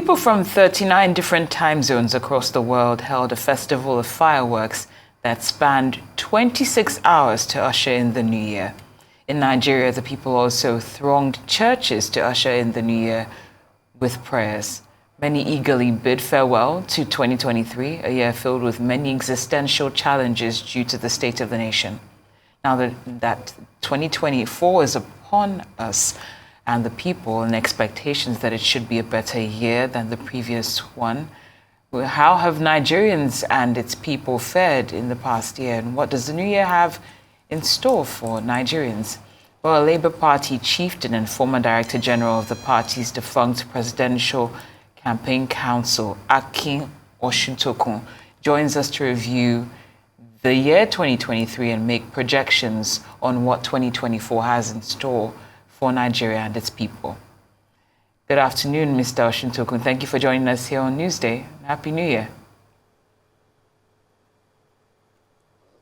People from 39 different time zones across the world held a festival of fireworks that spanned 26 hours to usher in the new year. In Nigeria, the people also thronged churches to usher in the new year with prayers. Many eagerly bid farewell to 2023, a year filled with many existential challenges due to the state of the nation. Now that 2024 is upon us, and the people and expectations that it should be a better year than the previous one, how have Nigerians and its people fared in the past year, and what does the new year have in store for Nigerians? Well, a Labour Party chieftain and former Director General of the party's defunct Presidential Campaign Council, Akin Osuntokun, joins us to review the year 2023 and make projections on what 2024 has in store for Nigeria and its people. Good afternoon, Mr. Osuntokun. Thank you for joining us here on Newsday. Happy New Year.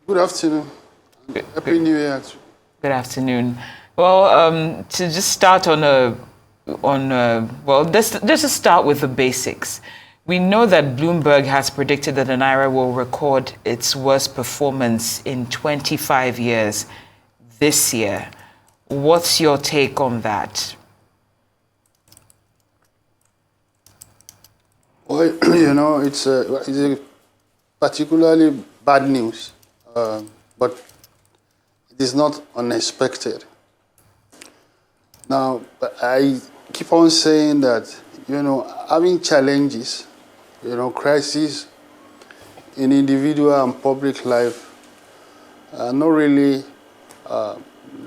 Good afternoon. Happy New Year. Good afternoon. Well, to just start let's just start with the basics. We know that Bloomberg has predicted that the Naira will record its worst performance in 25 years this year. What's your take on that? Well, it's a particularly bad news, but it is not unexpected. Now, I keep on saying that, having challenges, crises in individual and public life are not really,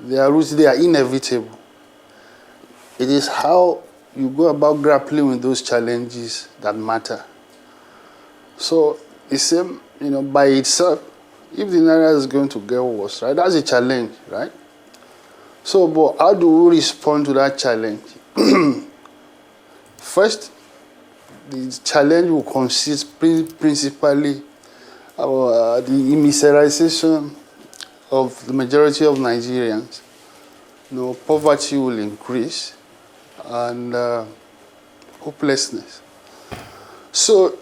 they are inevitable. It is how you go about grappling with those challenges that matter. So the same, by itself, if the Naira is going to get worse, right, that's a challenge, right? So, but how do we respond to that challenge? First, the challenge will consist principally of the immiserization of the majority of Nigerians. Poverty will increase and hopelessness. So,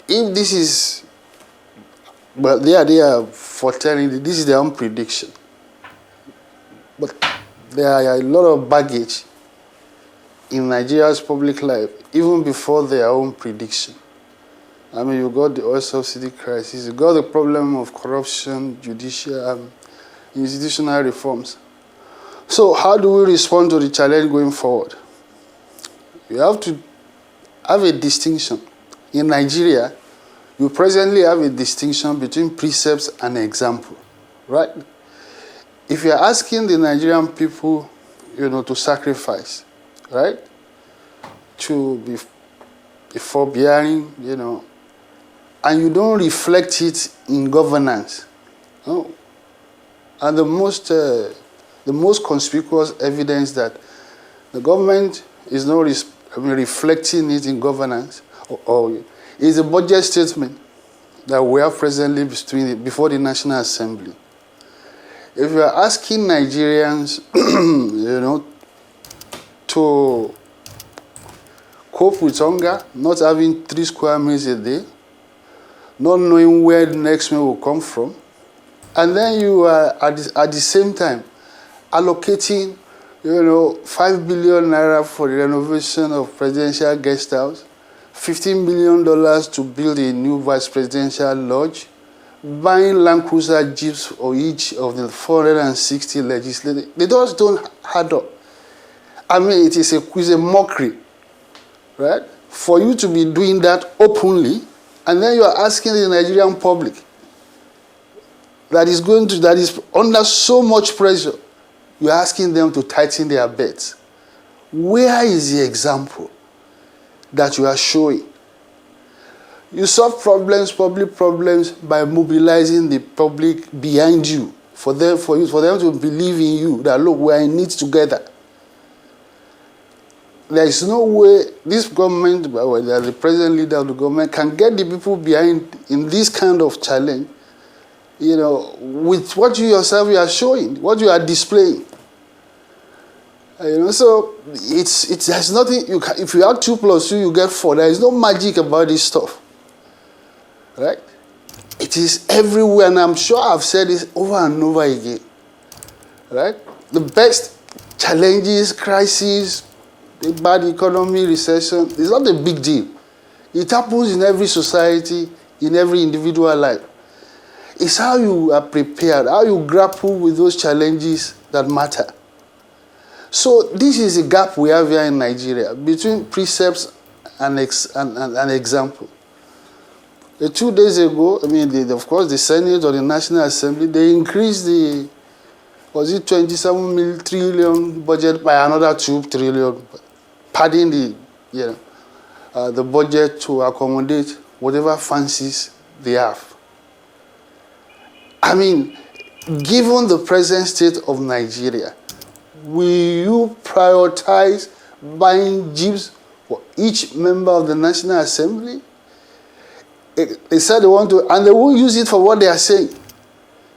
if this is, but they are foretelling, this is their own prediction. But there are a lot of baggage in Nigeria's public life, even before their own prediction. I mean, you got the oil subsidy crisis, you got the problem of corruption, judicial, institutional reforms. So how do we respond to the challenge going forward? You have to have a distinction. In Nigeria, you presently have a distinction between precepts and example, right? If you're asking the Nigerian people, to sacrifice, right? To be forbearing, and you don't reflect it in governance. No. And the most conspicuous evidence that the government is not reflecting it in governance or is a budget statement that we have presently before the National Assembly. If you are asking Nigerians, to cope with hunger, not having 3 square meals a day, not knowing where the next meal will come from, and then you are at the same time allocating, 5 billion naira for the renovation of presidential guest house, $15 million to build a new vice presidential lodge, buying Land Cruiser Jeeps for each of the 460 legislators. They just don't add up. I mean, it is a mockery, right? For you to be doing that openly, and then you are asking the Nigerian public that is under so much pressure, you are asking them to tighten their belts. Where is the example that you are showing? You solve public problems, by mobilizing the public behind you, for them to believe in you, that look, we are in it together. There is no way this government, the present leader of the government, can get the people behind in this kind of challenge, with what you yourself are showing, what you are displaying. So it has nothing. If you add 2 plus 2, you get 4. There is no magic about this stuff, right? It is everywhere, and I'm sure I've said this over and over again, right? The best challenges, crises, a bad economy, recession, it's not a big deal. It happens in every society, in every individual life. It's how you are prepared, how you grapple with those challenges that matter. So this is a gap we have here in Nigeria between precepts and example. 2 days ago, of course, the Senate or the National Assembly, they increased the, was it 27 trillion budget by another 2 trillion, padding the budget to accommodate whatever fancies they have. Given the present state of Nigeria, will you prioritize buying jeeps for each member of the National Assembly? They said they want to, and they won't use it for what they are saying.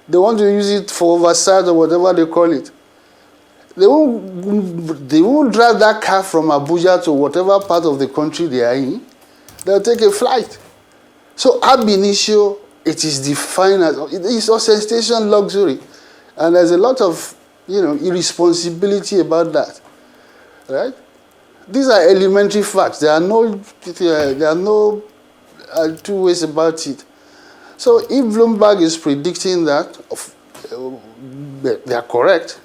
They want to use it for oversight or whatever they call it. They won't drive that car from Abuja to whatever part of the country they are in. They'll take a flight. So ab initio, it is defined as, it is ostentation luxury. And there's a lot of, irresponsibility about that, right? These are elementary facts. There are no two ways about it. So if Bloomberg is predicting that, they are correct.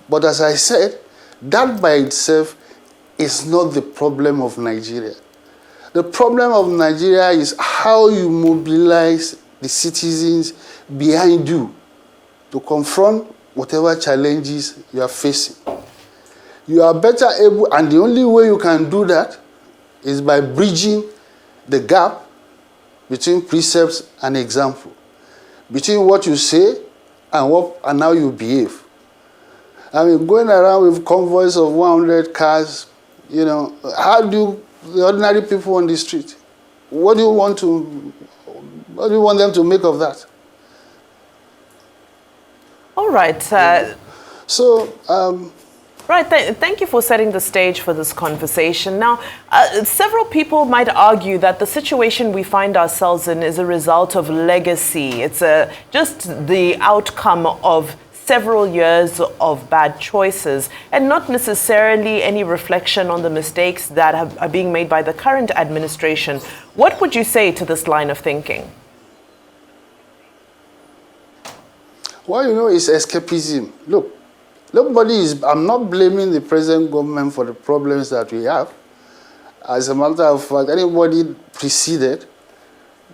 But as I said, that by itself is not the problem of Nigeria. The problem of Nigeria is how you mobilize the citizens behind you to confront whatever challenges you are facing. You are better able, and the only way you can do that is by bridging the gap between precepts and example, between what you say and how you behave. Going around with convoys of 100 cars, how do the ordinary people on the street, what do you want them to make of that? All right. Right. Thank you for setting the stage for this conversation. Now, several people might argue that the situation we find ourselves in is a result of legacy. It's just the outcome of several years of bad choices and not necessarily any reflection on the mistakes that are being made by the current administration. What would you say to this line of thinking? Well, it's escapism. Look, I'm not blaming the present government for the problems that we have. As a matter of fact, anybody preceded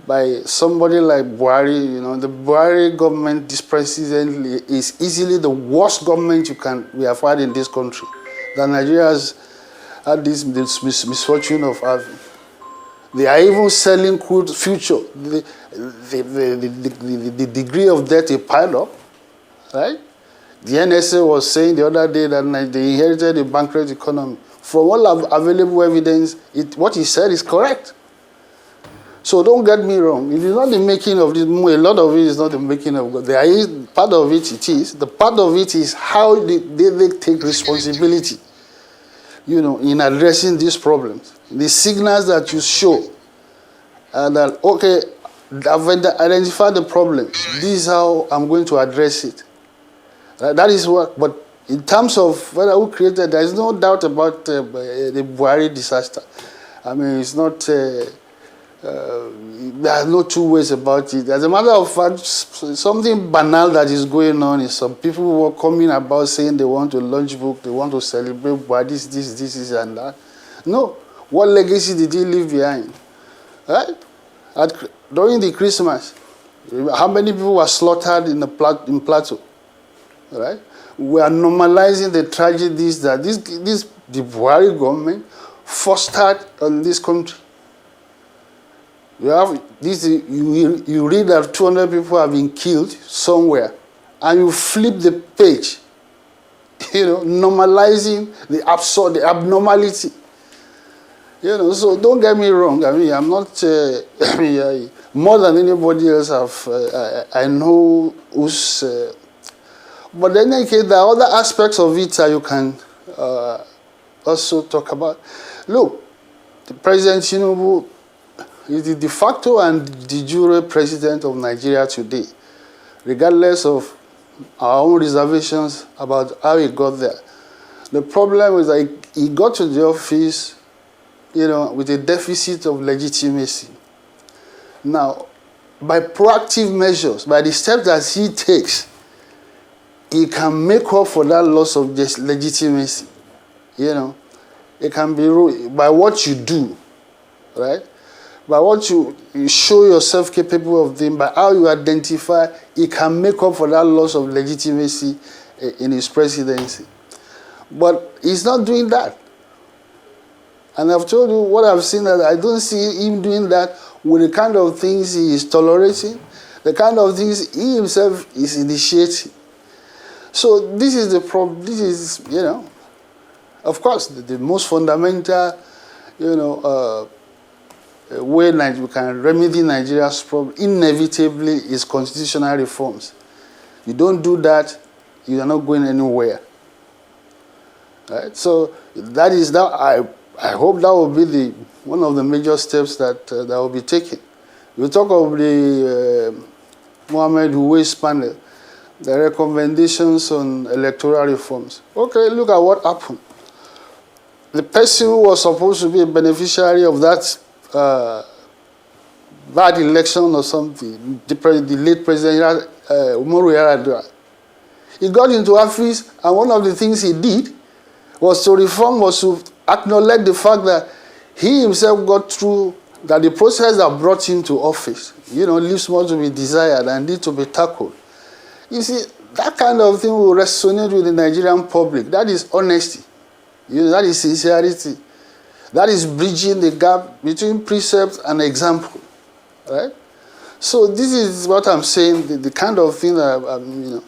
by somebody like Buhari, the Buhari government, this president, is easily the worst government we have had in this country that Nigeria has had this misfortune of having. They are even selling crude future. The degree of debt is piled up, right? The NSA was saying the other day that they inherited a bankrupt economy. From all available evidence, what he said is correct. So don't get me wrong. It is not the making of this. A lot of it is not the making of God. There is part of it is. The part of it is how they take responsibility, in addressing these problems. The signals that you show that, okay, I've identified the problems. This is how I'm going to address it. That is what, but in terms of who created, there is no doubt about the Buhari disaster. It's not, there are no two ways about it. As a matter of fact, something banal that is going on is some people who are coming about saying they want to launch book, they want to celebrate Buhari, this, and that. No. What legacy did he leave behind? Right? During the Christmas, how many people were slaughtered in Plateau? Right? We are normalizing the tragedies that the Buhari government fostered in this country. You have this. You read that 200 people have been killed somewhere, and you flip the page. Normalizing the absurd, the abnormality. So don't get me wrong. I'm not. More than anybody else, I know who's. But then, there are other aspects of it that you can also talk about. Look, the President Tinubu is the de facto and de jure president of Nigeria today, regardless of our own reservations about how he got there. The problem is that he got to the office, with a deficit of legitimacy. Now, by proactive measures, by the steps that he takes, he can make up for that loss of legitimacy. It can be by what you do, right? By what you show yourself capable of doing, by how you identify, he can make up for that loss of legitimacy in his presidency. But he's not doing that. And I've told you what I've seen, that I don't see him doing that with the kind of things he is tolerating, the kind of things he himself is initiating. So this is the problem. This is, of course, the most fundamental, way we can remedy Nigeria's problem inevitably is constitutional reforms. You don't do that, you are not going anywhere. Right? So that is that. I hope that will be one of the major steps that will be taken. We talk of the Mohammed Huwais panel, the recommendations on electoral reforms. Okay, look at what happened. The person who was supposed to be a beneficiary of that bad election or something, the late President Umaru Yar'Adua, he got into office, and one of the things he did was to reform, was to acknowledge the fact that he himself got through, that the process that brought him to office, leaves more to be desired and need to be tackled. You see, that kind of thing will resonate with the Nigerian public. That is honesty. That is sincerity. That is bridging the gap between precept and example, right? So this is what I'm saying, the kind of thing that,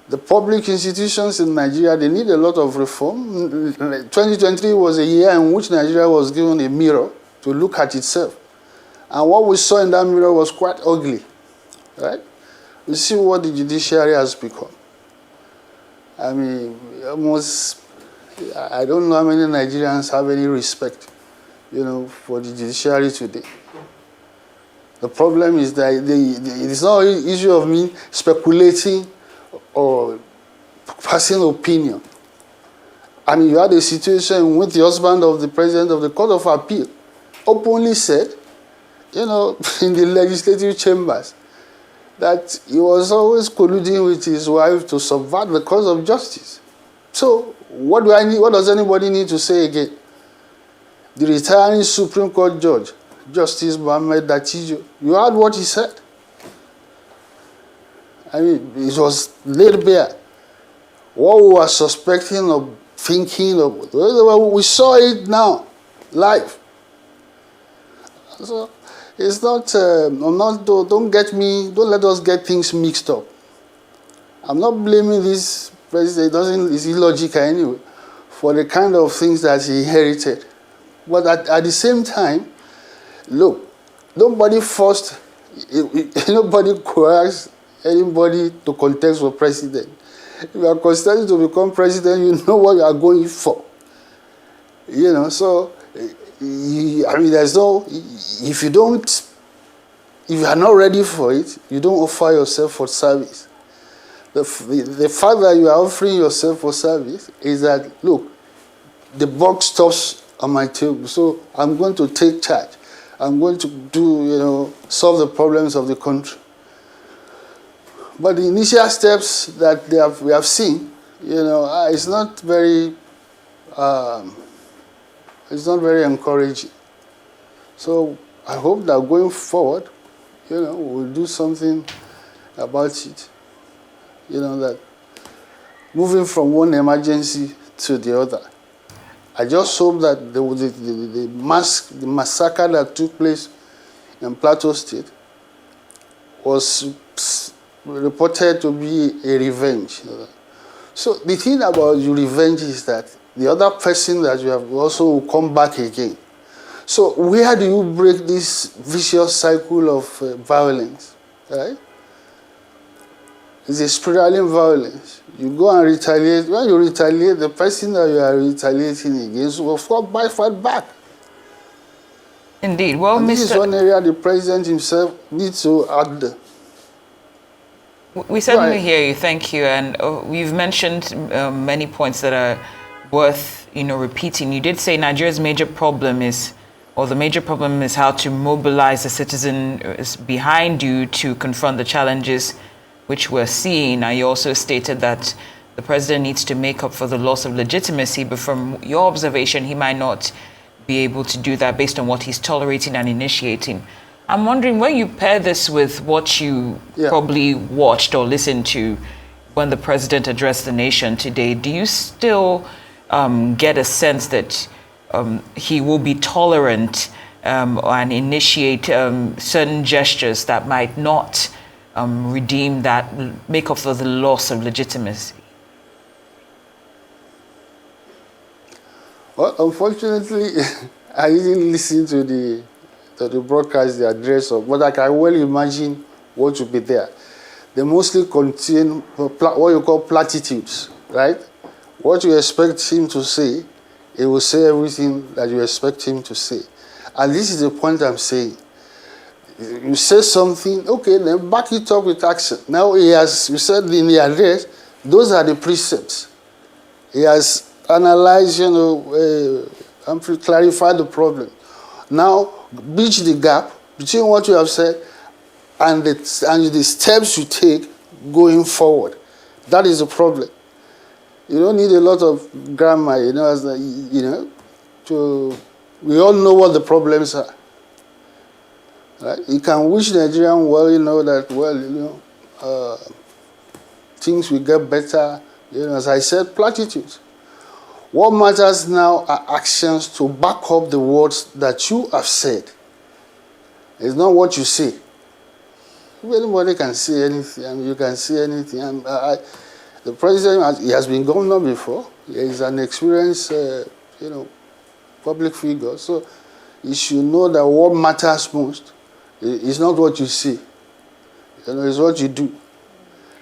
the public institutions in Nigeria, they need a lot of reform. 2023 was a year in which Nigeria was given a mirror to look at itself. And what we saw in that mirror was quite ugly, right? You see what the judiciary has become. I mean, almost, I don't know how many Nigerians have any respect, for the judiciary today. The problem is that it's not an issue of me speculating or passing opinion. I mean, you had a situation with the husband of the president of the Court of Appeal openly said, in the legislative chambers, that he was always colluding with his wife to subvert the cause of justice. So, what does anybody need to say again? The retiring Supreme Court judge, Justice Mohammed Datijo, you heard what he said. I mean, it was laid bare. What we were suspecting or thinking of, we saw it now, live. So, it's not, don't let us get things mixed up. I'm not blaming this president, it's illogical anyway, for the kind of things that he inherited. But at the same time, look, nobody forced, nobody coerced anybody to contest for president. If you are contesting to become president, you know what you are going for. So, I mean, there's no, if you are not ready for it, you don't offer yourself for service. The fact that you are offering yourself for service is that, look, the buck stops on my table, so I'm going to take charge. I'm going to solve the problems of the country. But the initial steps that we have seen, it's not very encouraging. So I hope that going forward, we'll do something about it. That moving from one emergency to the other. I just hope that the massacre that took place in Plateau State was reported to be a revenge. So the thing about your revenge is that the other person that you have also will come back again. So where do you break this vicious cycle of violence, right? It's a spiraling violence. You go and retaliate. When you retaliate, the person that you are retaliating against will fight back. Indeed. Well, and this is one area the president himself needs to act there. We certainly hear you. Thank you. And you've mentioned many points that are worth, repeating. You did say Nigeria's major problem is, or the major problem is how to mobilize the citizens behind you to confront the challenges which we're seeing. Now, you also stated that the president needs to make up for the loss of legitimacy, but from your observation, he might not be able to do that based on what he's tolerating and initiating. I'm wondering, when you pair this with what you probably watched or listened to when the president addressed the nation today, do you still get a sense that he will be tolerant and initiate certain gestures that might not redeem that, make up for the loss of legitimacy? Well, unfortunately, I didn't listen to the broadcast, the address, but I can well imagine what will be there. They mostly contain what you call platitudes, right? What you expect him to say, he will say everything that you expect him to say. And this is the point I'm saying. You say something, okay, then back it up with action. Now he has, you said in the address, those are the precepts. He has analyzed, and clarified the problem. Now, bridge the gap between what you have said and the steps you take going forward. That is the problem. You don't need a lot of grammar, we all know what the problems are. Right? You can wish Nigerian well, things will get better. As I said, platitudes. What matters now are actions to back up the words that you have said. It's not what you say. If anybody can say anything, you can say anything. The president, he has been governor before. He is an experienced, public figure. So you should know that what matters most is not what you say. It's what you do.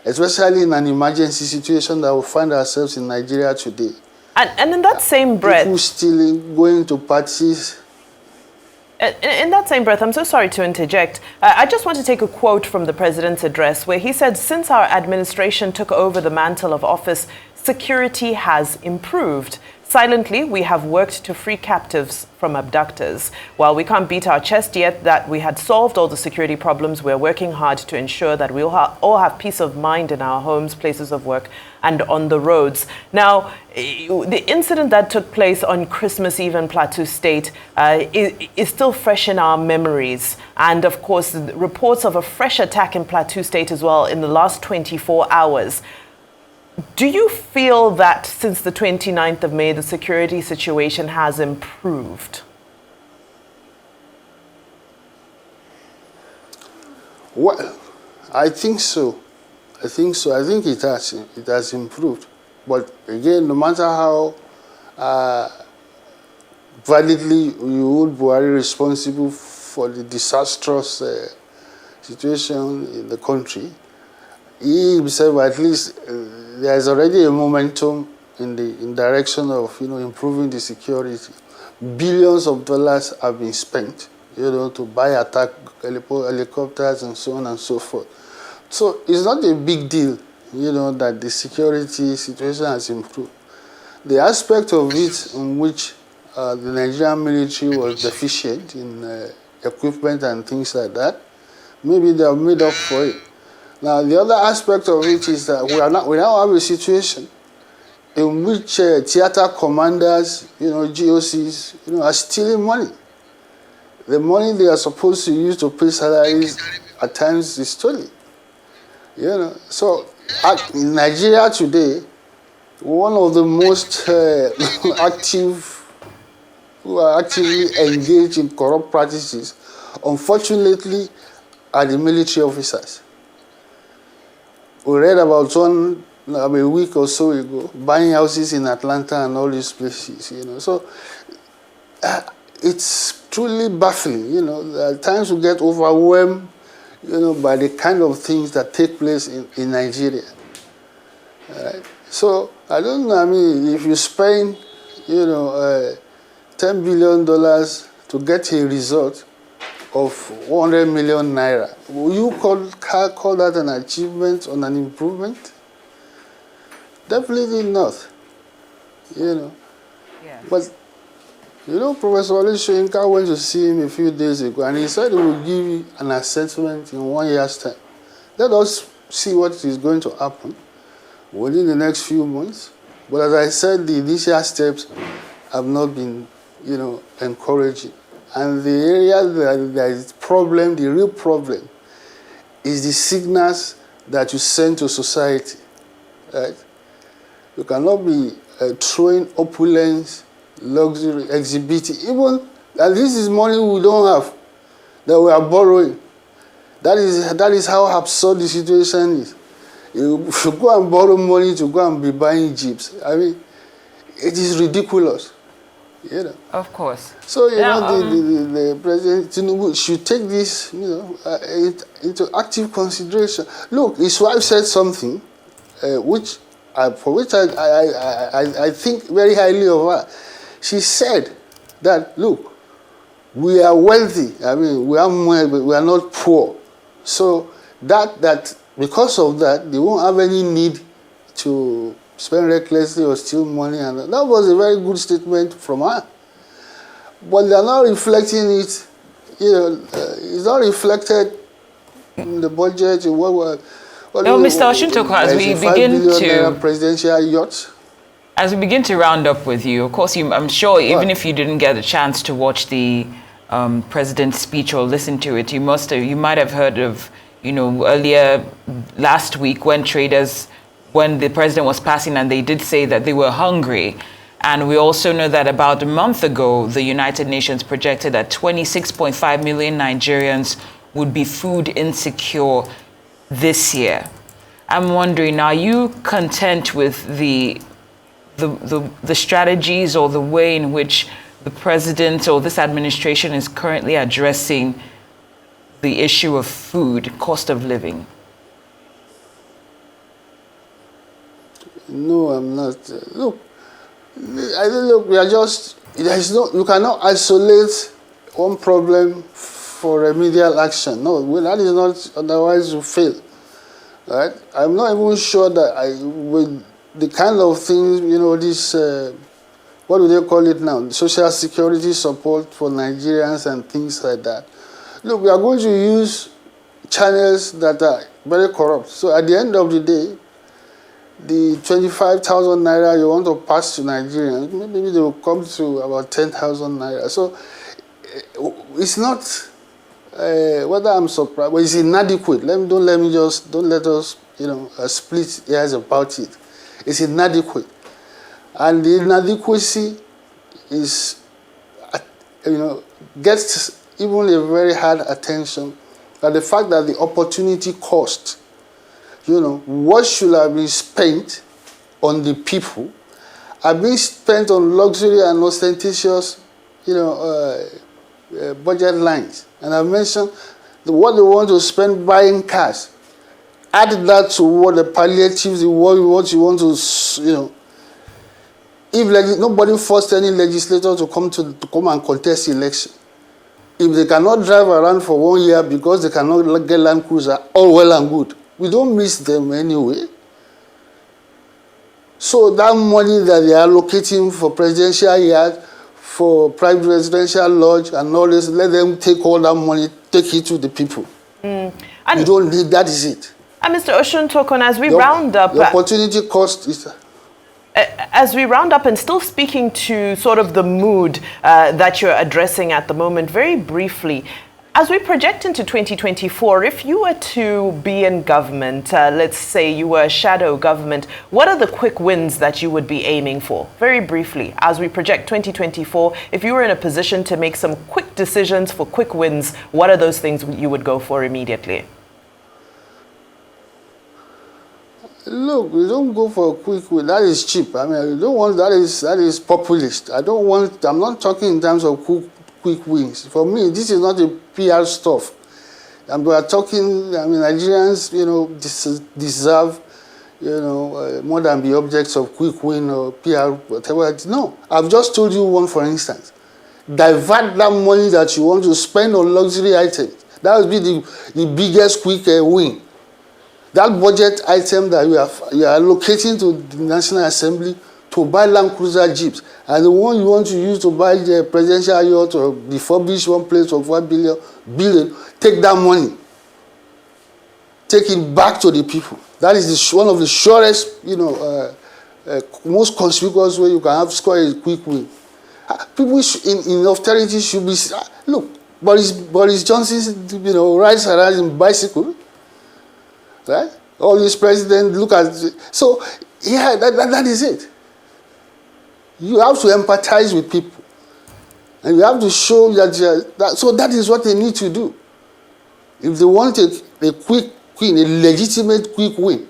Especially in an emergency situation that we find ourselves in Nigeria today. And in that same breath, people stealing, going to parties. In that same breath, I'm so sorry to interject. I just want to take a quote from the president's address where he said, since our administration took over the mantle of office, security has improved. Silently, we have worked to free captives from abductors. While we can't beat our chest yet that we had solved all the security problems, we're working hard to ensure that we all have peace of mind in our homes, places of work, and on the roads. Now, the incident that took place on Christmas Eve in Plateau State is still fresh in our memories. And of course, reports of a fresh attack in Plateau State as well in the last 24 hours. Do you feel that since the 29th of May, the security situation has improved? Well, I think so. I think it has. It has improved. But again, no matter how validly you hold Buhari responsible for the disastrous situation in the country, he himself, at least, there is already a momentum in direction of improving the security. Billions of dollars have been spent, to buy attack helicopters and so on and so forth. So it's not a big deal, that the security situation has improved. The aspect of it in which the Nigerian military was deficient in equipment and things like that, maybe they have made up for it. Now, the other aspect of it is that we now have a situation in which theater commanders, GOCs, are stealing money. The money they are supposed to use to pay salaries at times is stolen. So in Nigeria today, one of the most who are actively engaged in corrupt practices, unfortunately, are the military officers. We read about one a week or so ago, buying houses in Atlanta and all these places, So it's truly baffling, At times we get overwhelmed, by the kind of things that take place in Nigeria. Right? So I don't know. I mean, if you spend, $10 billion to get a result of 100 million naira, will you call that an achievement or an improvement? Definitely not. Yeah. But Professor Olushoyinka went to see him a few days ago, and he said he will give you an assessment in 1 year's time. Let us see what is going to happen within the next few months. But as I said, the initial steps have not been, encouraging. And the area that there is problem, the real problem, is the signals that you send to society. Right? You cannot be throwing opulence, luxury, exhibiting, even, and this is money we don't have, that we are borrowing. That is how absurd the situation is. You should go and borrow money to go and be buying jeeps. I mean, it is ridiculous. Of course. So, the President Tinubu should take this, into active consideration. Look, his wife said something, for which I think very highly of her. She said that, look, we are wealthy. I mean, we are not poor. So that because of that, they won't have any need to spend recklessly or steal money. And that was a very good statement from her. But they are not reflecting it. It's not reflected in the budget. Mr. Osuntokun, as we begin to presidential yachts. As we begin to round up with you, of course, I'm sure even if you didn't get a chance to watch the president's speech or listen to it, you might have heard of, earlier last week when the president was passing, and they did say that they were hungry. And we also know that about a month ago, the United Nations projected that 26.5 million Nigerians would be food insecure this year. I'm wondering, are you content with the strategies or the way in which the president or this administration is currently addressing the issue of food, cost of living? No, I'm not. Look, we are just, you cannot isolate one problem for remedial action. No, that is not, otherwise you fail. Right? I'm not even sure that with the kind of things, this, what do they call it now? Social security support for Nigerians and things like that. Look, we are going to use channels that are very corrupt. So at the end of the day, the 25,000 naira you want to pass to Nigerians, maybe they will come to about 10,000 naira. So it's not whether I'm surprised, but it's inadequate. Don't let us split hairs about it. It's inadequate, and the inadequacy is gets even a very hard attention. That the fact that the opportunity cost, what should have been spent on the people, are being spent on luxury and ostentatious, budget lines. And I mentioned what they want to spend buying cars. Add that to what the palliatives, what you want to, if nobody forced any legislator to come and contest election. If they cannot drive around for 1 year because they cannot get Land Cruiser, all well and good. We don't miss them anyway. So that money that they are allocating for presidential yacht, for private residential lodge and all this, let them take all that money, take it to the people. And you don't need, that is it. And Mr. Osuntokun, as we round up... The opportunity cost is... As we round up and still speaking to sort of the mood that you're addressing at the moment, very briefly, as we project into 2024, if you were to be in government, let's say you were a shadow government, what are the quick wins that you would be aiming for? Very briefly, as we project 2024, if you were in a position to make some quick decisions for quick wins, what are those things you would go for immediately? Look, we don't go for a quick win. That is cheap. I mean, you don't want that is populist. I'm not talking in terms of quick wins. For me, this is not a PR stuff. And we are talking, Nigerians, deserve, more than be objects of quick win or PR, whatever. No, I've just told you one, for instance. Divert that money that you want to spend on luxury items. That would be the biggest quick win. That budget item that you are allocating to the National Assembly to buy Land Cruiser Jeeps, and the one you want to use to buy the presidential yacht or refurbish one place of $1 billion, take that money. Take it back to the people. That is one of the surest, most conspicuous way you can score a quick win. People in austerity should be, look, Boris Johnson's, rides around in bicycle, right? All these presidents look at, so yeah, that is it. You have to empathize with people, and you have to show that. So that is what they need to do. If they want a quick win, a legitimate quick win,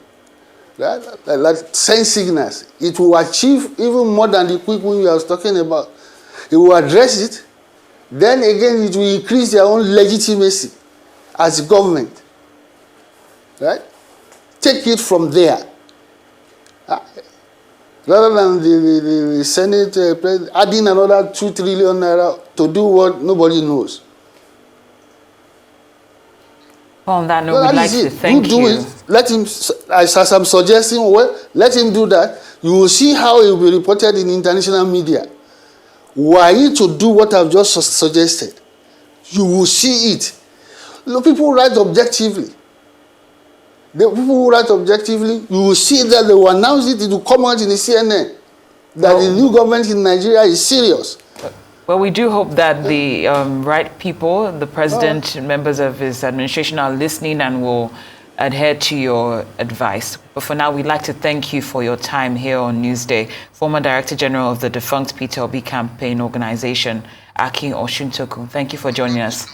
right? Like send signals, it will achieve even more than the quick win you are talking about. It will address it. Then again, it will increase their own legitimacy as government. Right? Take it from there. Rather than the Senate adding another 2 trillion naira to do what nobody knows. Well, on that note, we'd like to thank you. It. Let him, as I'm suggesting, let him do that. You will see how it will be reported in international media. Were you to do what I've just suggested, you will see it. People write objectively. The people who write objectively, you will see that they will announce it, it will come out in the CNN, that the new government in Nigeria is serious. Well, we do hope that the right people, the president, members of his administration are listening and will adhere to your advice. But for now, we'd like to thank you for your time here on Newsday. Former Director General of the defunct Peter Obi campaign organization, Akin Osuntokun. Thank you for joining us.